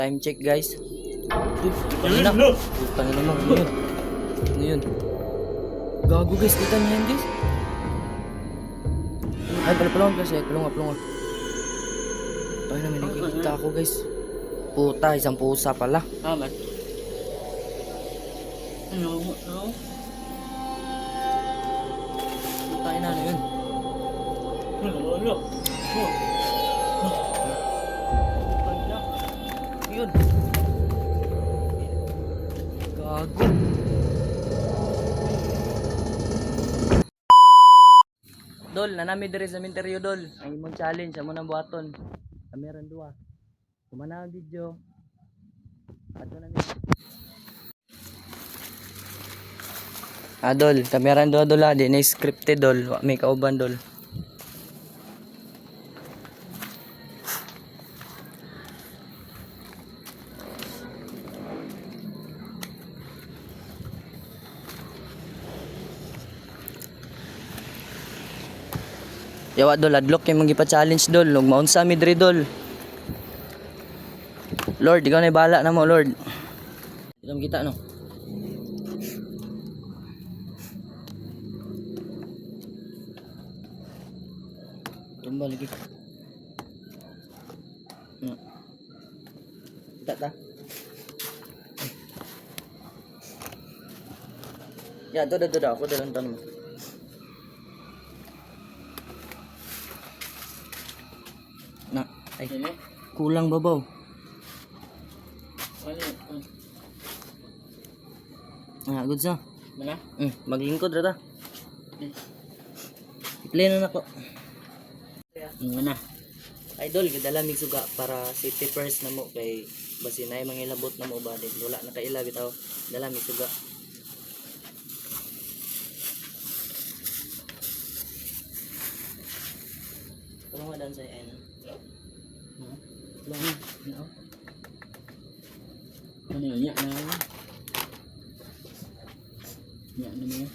Time check guys. Putang ina. Putang ina mo. Ano yun? Ano yun? Gago guys. Kita niyo yan guys. Ay palapalong guys. Ay palunga. Tayo na may nakikita ako guys. Puta. Isang pusa pala. Man. No. Puta ina. Ano yun? Ano? Yun. Gago. Dol, nanami diri sa minteryo dol. Ang imong challenge amo nang buhaton. Kameran duwa. Kumana ang video. Ato na ni. Dol, kameran duwa dol di na scripted dol. Wa may kauban dol. Yawa dol, adlock kay mong gipa-challenge dol. Ug maunsa mi diri dol. Lord, ikaw na bala na mo, Lord. Ito kita no. Tumbal lagi. No. Kita ta. Ya, tuh aku udah nonton. Nah, ay, kulang babaw. Good sa. Mana? Maglingkod rata. I-play na nako. Mana? Idol, gadala mig suga para safety first na mo kay basin ay mangilabot na mo ba din. Wala na kaila bitaw. Dala mig suga. Tulong mo dan sa ano. Tulong mo. Ano yun? Yak na. Yak na mo.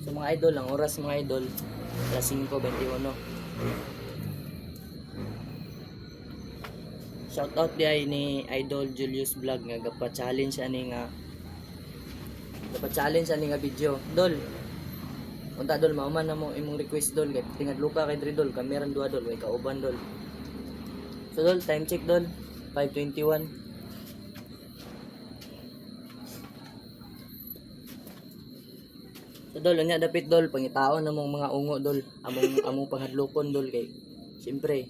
So mga idol, ang oras mga idol, alas 5:21. Shoutout di ay ni Idol Julius Vlog nga gapa-challenge ani nga video. Dol. Unta dol mauman na mo imong request dol kay tingadlo ka kay diri dol, kameran duha dol, way kauban dol. So dol, time check dol, 5:21. So dol, unya dapit dol, pangitaon na mong mga ungo dol, among panghadlokon dol kay siyempre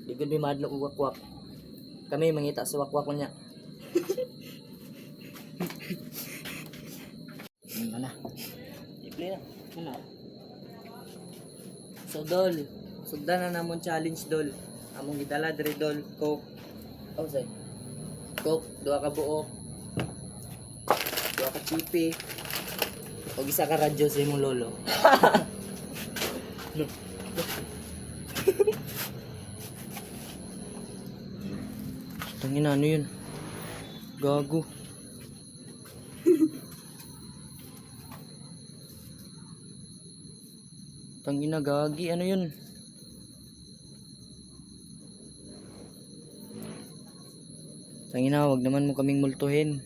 di gud mi madlok og wakwak. Kami mangita sa wakwak niya. Mana? I-play na. Ano? So dol, sugdan na namon challenge dol. Among gidala diri dol, Coke. Oh, say. Coke, duha ka buok. Duha ka chipi. O isa ka radyo sa imong lolo. Tangina ano yun? Gago. Tangina gagi ano yun? Tangina wag naman mo kaming multuhin.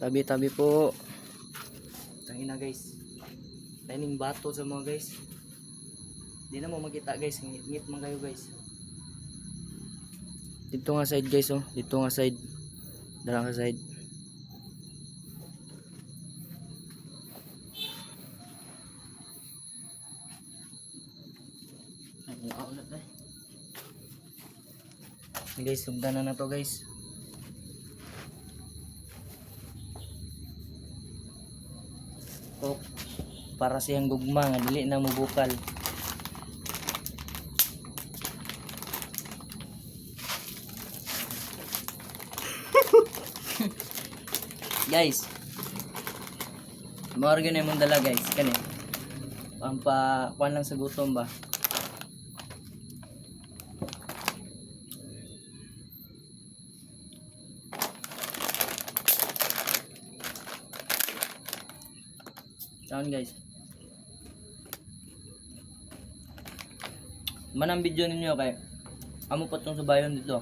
Tabi-tabi po. Tangina guys. Lining bato sa mga guys. Di na mo makita guys, ngit man kayo guys. Dito nga side guys oh, dito nga side. Dala nga side. Guys, sugdan na to guys. Oh, para siyang gugma nga dili na mo bukal. Guys, maorgan na yung dala guys, kani pampa-kuan lang sa gutom ba. Sound guys. manang video ninyo kay amo pa tong subayon dito.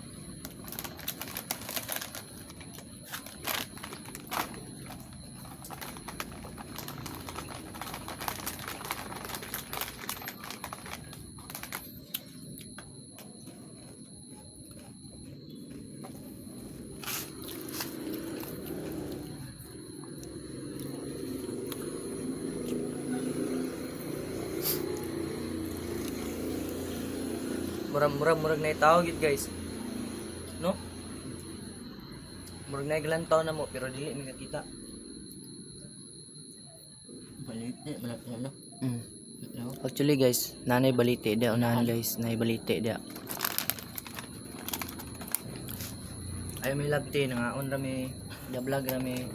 Murag na tao gid guys. No? Murag na glantaw na mo pero dili mi nakita. Balite, malapit na. Mm. No? Actually guys, nanay balite dia unahan guys, nanay balite dia. Ay may labte nangaon rami, da vlog rami.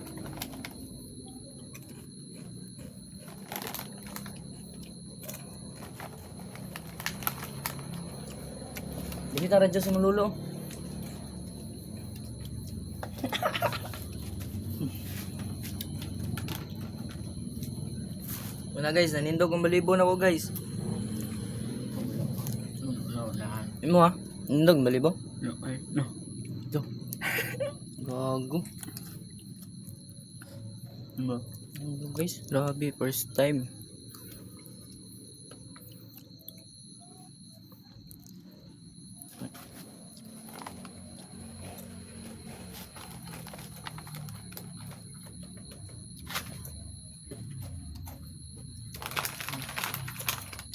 Dili ta radyo sa malulo. Una guys, nanindog ang balibo na ko guys. No, na. Imo ha? Nindog ang balibo? No, ay, no. Ito. Gago. Ano? Nindog guys, grabe, first time.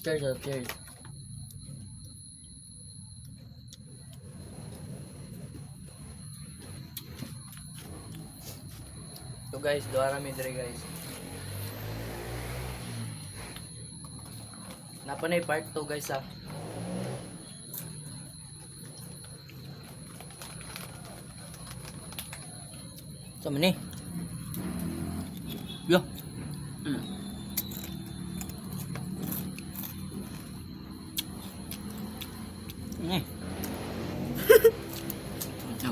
Cheers, cheers. So guys, doa rami dire guys. Napanay part 2 guys ha. Sama ni. Yo. Eh. Ito.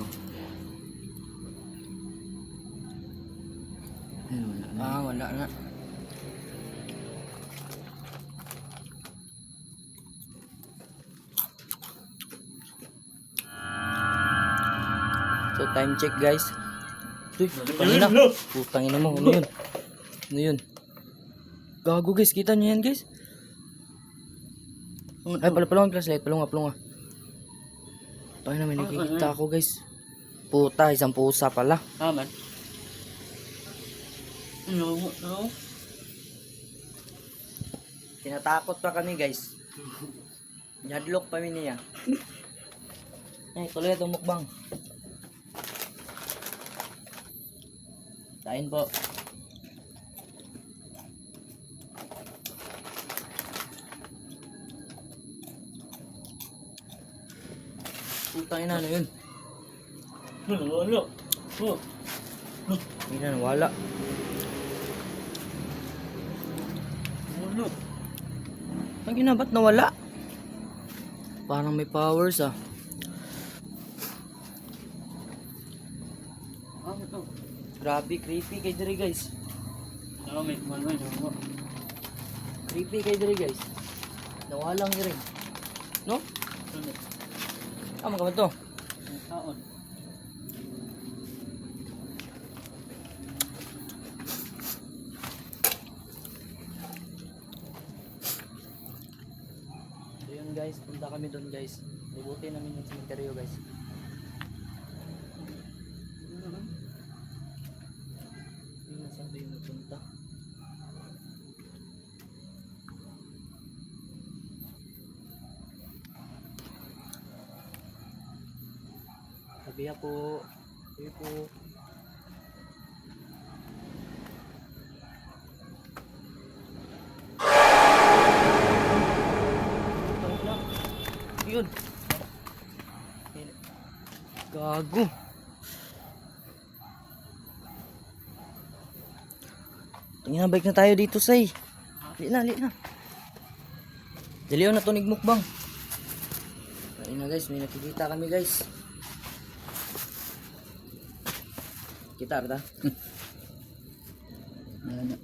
Ay, wala na. Wala na. So time check guys. Uy, kanina. Putang ina mo, ano yun? Ano yun? Gago guys, kita nyo yan guys? Ay, palunga flashlight, palunga. Tayo na, may nakikita ako guys. Puta, isang pusa pala. Man. No. Tinatakot pa kami guys. Nyadlock pa niya. Ay, tuloy itong mukbang. Kain po. Putang ina, ano yun? Wala. Oh. Hindi na nawala. Wala. Ang ina, ba't nawala? Parang may powers ah. Ito. Grabe, creepy kay dire guys. May manway. Creepy kay dire guys. Nawalang rin. No? Ano ka ba to? Taon. So yun guys, punta kami doon guys. Libutin namin yung cemetery guys. Yun na saan ba yung nagpunta? Sabiha po. Sabiha po. Yun. Gago. Tingnan na, bike na tayo dito, say. Lit na. Daliw na tunig mukbang. Ayun na guys, may nakikita kami guys. Kita ba ta? Wala.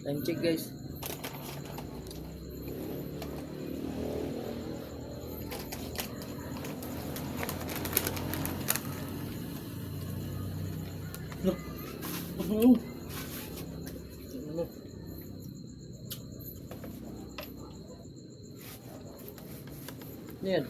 Time check guys. Look. Ano mo? Ano yan?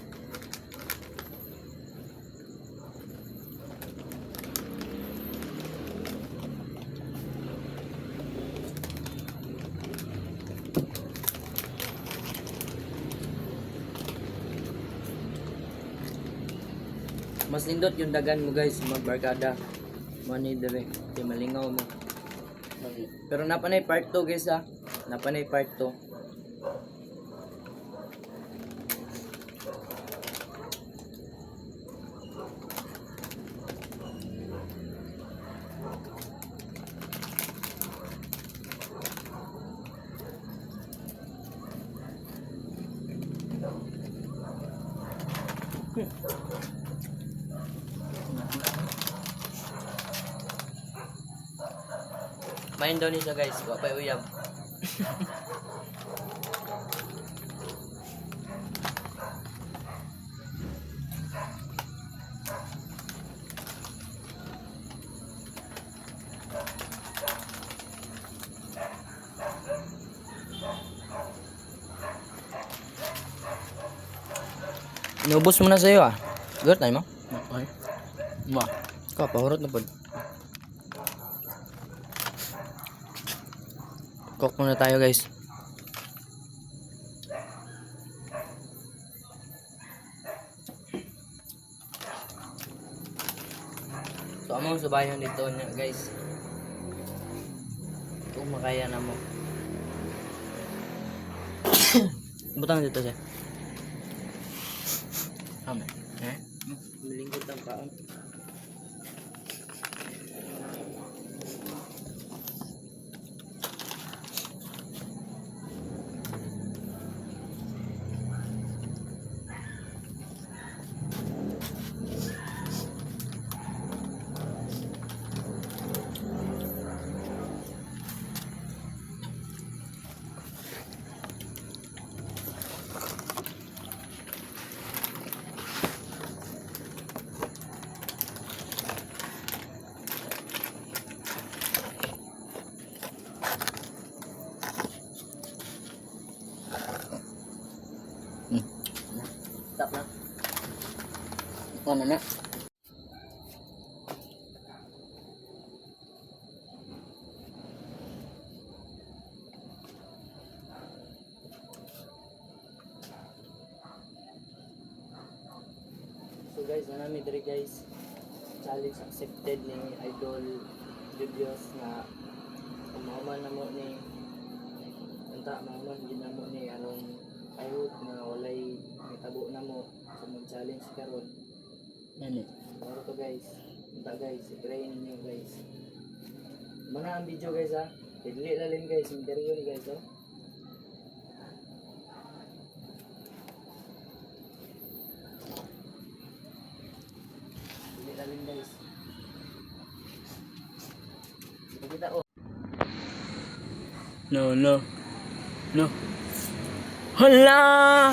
Mas nindot yung dagan mo guys, magbarkada. Money dire, kay malingaw mo. Pero napanay part 2 guys ha. Napanay part 2. Main daw niya guys, wapay uyab. Inubos mo na sa'yo ah. Good tayo mo? Okay. Ma. Ka, pahurot na po. Cook muna tayo guys. So among subayon dito niya guys. Kung makaya na mo. Butang dito siya. Ame. Milingkod ang kaon. Stop na. Ano na? So guys, nanami diri guys. Challenge accepted ni Idol Julius na umaman na mo ni unta maman din na mo ni anong ayot na walay mitabo na mo sa mag-challenge karon. Nani. Para to guys. Unta guys, i-try ninyo guys. Mana ang video guys ha. Dili lalim guys, interview ni guys oh. Dili lalim guys. Kita oh. No, no. No. Hala!